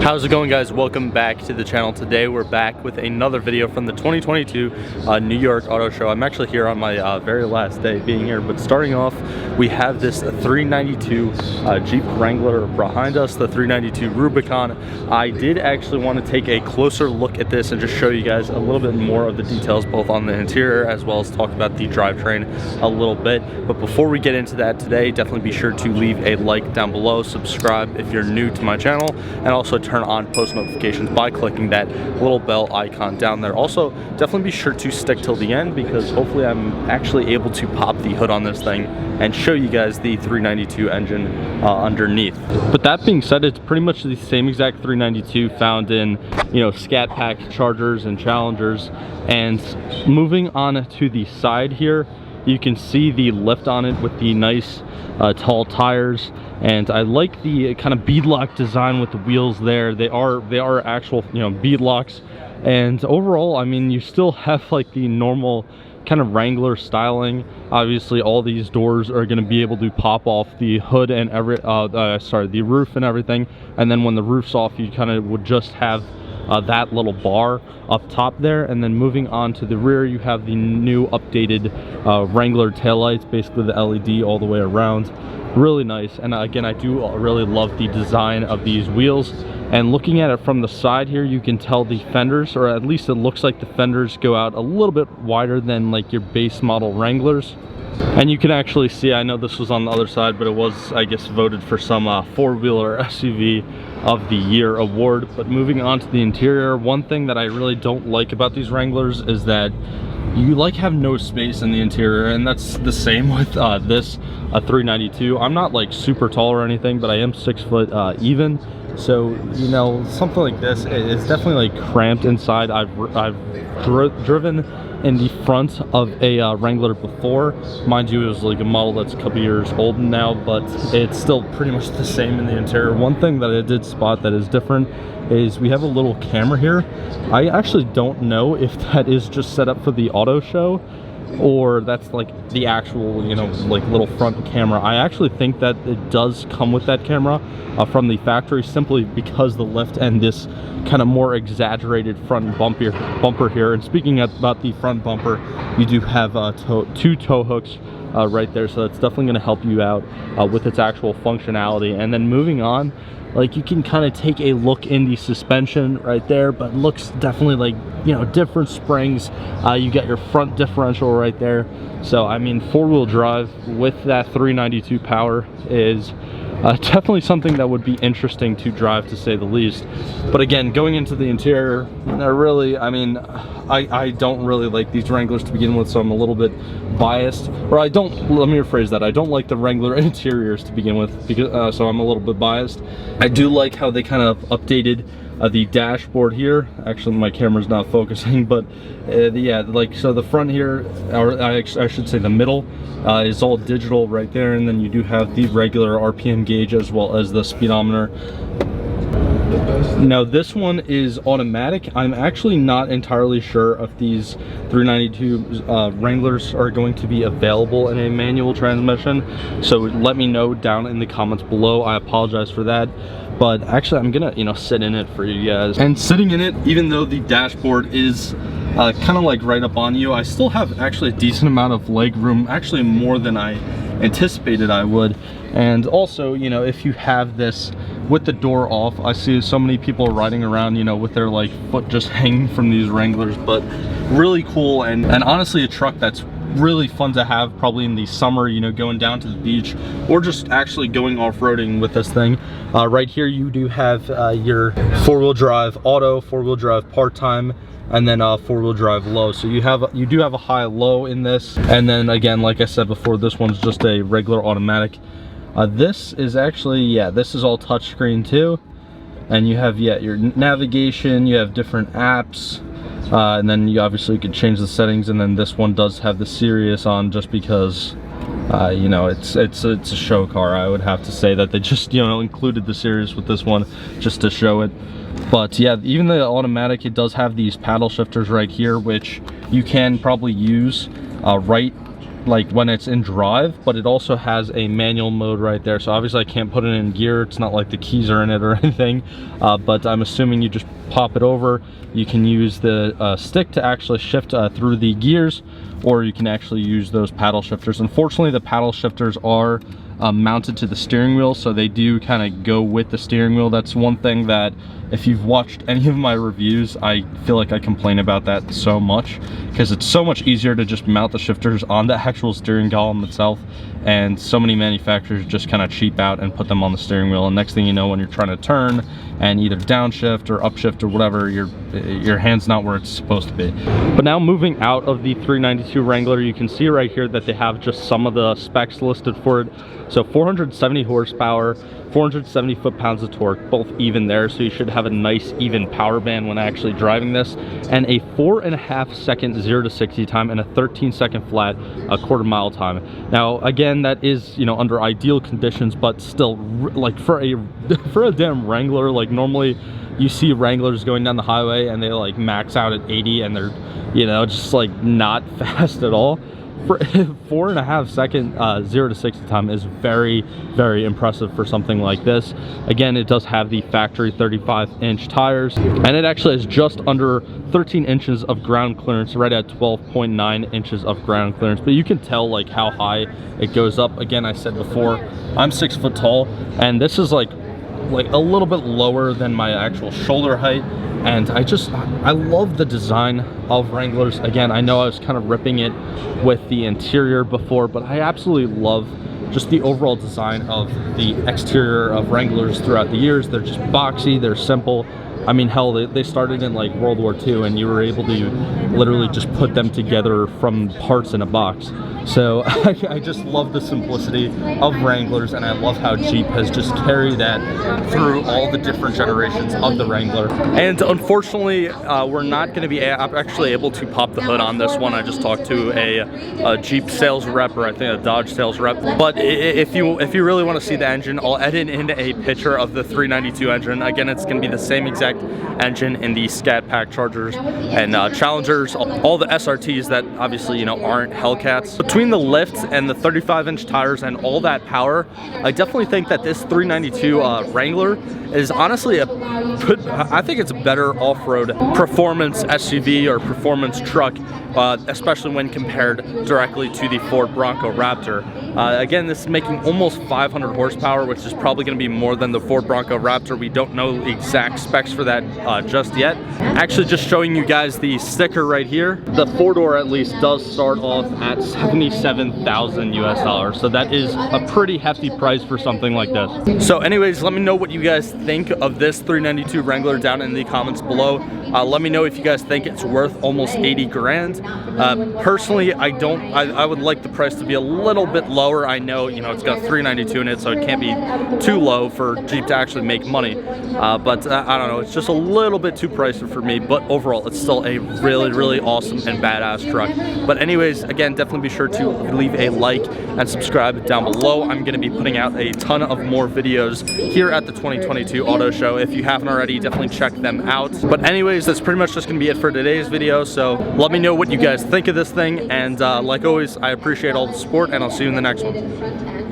How's it going, guys? Welcome back to the channel. Today we're back with another video from the 2022 New York Auto Show. I'm actually here on my very last day being here, but starting off, we have this 392 Jeep Wrangler behind us, the 392 Rubicon. I did actually want to take a closer look at this and just show you guys a little bit more of the details, both on the interior as well as talk about the drivetrain a little bit. But before we get into that today, definitely be sure to leave a like down below, subscribe if you're new to my channel, and also turn on post notifications by clicking that little bell icon down there. Also, definitely be sure to stick till the end, because hopefully I'm actually able to pop the hood on this thing and show you guys the 392 engine underneath. But that being said, it's pretty much the same exact 392 found in, you know, Scat Pack Chargers and Challengers. And moving on to the side here, you can see the lift on it with the nice tall tires, and I like the kind of beadlock design with the wheels there. They are actual, you know, beadlocks. And overall, I mean, you still have like the normal kind of Wrangler styling. Obviously, all these doors are going to be able to pop off the hood and the roof and everything. And then when the roof's off, you kind of would just have that little bar up top there. And then moving on to the rear, you have the new updated Wrangler taillights, basically the LED all the way around. Really nice. And again, I do really love the design of these wheels. And looking at it from the side here, you can tell the fenders, or at least it looks like the fenders go out a little bit wider than like your base model Wranglers. And you can actually see, I know this was on the other side, but it was, I guess, voted for some four-wheeler SUV of the year award. But moving on to the interior, one thing that I really don't like about these Wranglers is that you have no space in the interior, and that's the same with this 392. I'm not like super tall or anything, but I am 6 foot even. So, you know, something like this, it's definitely like cramped inside. I've driven in the front of a Wrangler before. Mind you, it was like a model that's a couple years old now, but it's still pretty much the same in the interior. One thing that I did spot that is different is we have a little camera here. I actually don't know if that is just set up for the auto show, or that's like the actual, you know, like little front camera. I actually think that it does come with that camera from the factory, simply because the lift and this kind of more exaggerated front bumper here. And speaking about the front bumper, you do have two tow hooks right there, so that's definitely going to help you out with its actual functionality. And then moving on, like, you can kind of take a look in the suspension right there, but it looks definitely like, you know, different springs. You got your front differential right there. So I mean, four-wheel drive with that 392 power is definitely something that would be interesting to drive, to say the least. But again, going into the interior, really, I mean, I don't really like these Wranglers to begin with, so I'm a little bit biased. Or let me rephrase that. I don't like the Wrangler interiors to begin with, because so I'm a little bit biased. I do like how they kind of updated the dashboard here. Actually, my camera's not focusing, but yeah, like, so the front here, or I should say the middle, is all digital right there, and then you do have the regular RPM gauge as well as the speedometer. Now this one is automatic. I'm actually not entirely sure if these 392 Wranglers are going to be available in a manual transmission, so let me know down in the comments below. I apologize for that, but actually I'm gonna, you know, sit in it for you guys. And sitting in it, even though the dashboard is kind of like right up on you, I still have actually a decent amount of leg room, actually more than I anticipated I would. And also, you know, if you have this with the door off, I see so many people riding around, you know, with their like foot just hanging from these Wranglers. But really cool, and honestly a truck that's really fun to have probably in the summer, you know, going down to the beach or just actually going off-roading with this thing. Right here you do have your four-wheel drive auto, four-wheel drive part-time, and then four-wheel drive low. So you do have a high-low in this. And then again, like I said before, this one's just a regular automatic. This is actually, yeah, this is all touchscreen too. And you have, yeah, your navigation, you have different apps, and then you obviously can change the settings. And then this one does have the Sirius on, just because you know, it's a show car. I would have to say that they just, you know, included the Sirius with this one just to show it. But yeah, even the automatic, it does have these paddle shifters right here, which you can probably use right like when it's in drive, but it also has a manual mode right there. So obviously I can't put it in gear. It's not like the keys are in it or anything, but I'm assuming you just pop it over. You can use the stick to actually shift through the gears, or you can actually use those paddle shifters. Unfortunately, the paddle shifters are mounted to the steering wheel, so they do kind of go with the steering wheel. That's one thing that, if you've watched any of my reviews, I feel like I complain about that so much, because it's so much easier to just mount the shifters on the actual steering column itself, and so many manufacturers just kind of cheap out and put them on the steering wheel, and next thing you know, when you're trying to turn and either downshift or upshift or whatever, your hand's not where it's supposed to be. But now moving out of the 392 Wrangler, you can see right here that they have just some of the specs listed for it. So 470 horsepower, 470 foot-pounds of torque, both even there, so you should have a nice even power band when actually driving this, and a 4.5 second 0 to 60 time and a 13-second flat a quarter-mile time. Now again, that is, you know, under ideal conditions, but still, like for a damn Wrangler, like normally you see Wranglers going down the highway and they like max out at 80 and they're, you know, just like not fast at all. For 4.5 second 0 to 60 time is very, very impressive for something like this. Again, it does have the factory 35-inch tires, and it actually has just under 13 inches of ground clearance, right at 12.9 inches of ground clearance. But you can tell like how high it goes up. Again, I said before, I'm 6 foot tall, and this is like a little bit lower than my actual shoulder height. And I love the design of Wranglers. Again, I know I was kind of ripping it with the interior before, but I absolutely love just the overall design of the exterior of Wranglers throughout the years. They're just boxy, they're simple. I mean, hell, they started in like World War II, and you were able to literally just put them together from parts in a box. So I just love the simplicity of Wranglers, and I love how Jeep has just carried that through all the different generations of the Wrangler. And unfortunately, we're not going to be actually able to pop the hood on this one. I just talked to a Jeep sales rep, or I think a Dodge sales rep. But if you really want to see the engine, I'll edit in a picture of the 392 engine. Again, it's going to be the same exact engine in the Scat Pack Chargers and Challengers, all the SRTs that obviously, you know, aren't Hellcats. Between the lift and the 35-inch tires and all that power, I definitely think that this 392 Wrangler is honestly I think it's a better off-road performance SUV or performance truck, especially when compared directly to the Ford Bronco Raptor. Again, this is making almost 500 horsepower, which is probably going to be more than the Ford Bronco Raptor. We don't know the exact specs for that just yet. Actually, just showing you guys the sticker right here. The four-door at least does start off at $77,000 US, so that is a pretty hefty price for something like this. So anyways, let me know what you guys think of this 392 Wrangler down in the comments below. Let me know if you guys think it's worth almost 80 grand. Personally, I would like the price to be a little bit lower. I know, you know, it's got 392 in it, so it can't be too low for Jeep to actually make money. But I don't know, it's just a little bit too pricey for me, but overall it's still a really, really awesome and badass truck. But anyways, again, definitely be sure to leave a like and subscribe down below. I'm going to be putting out a ton of more videos here at the 2022 Auto Show. If you haven't already, definitely check them out. But anyways, that's pretty much just going to be it for today's video. So let me know what you guys think of this thing, and like always, I appreciate all the support, and I'll see you in the next one.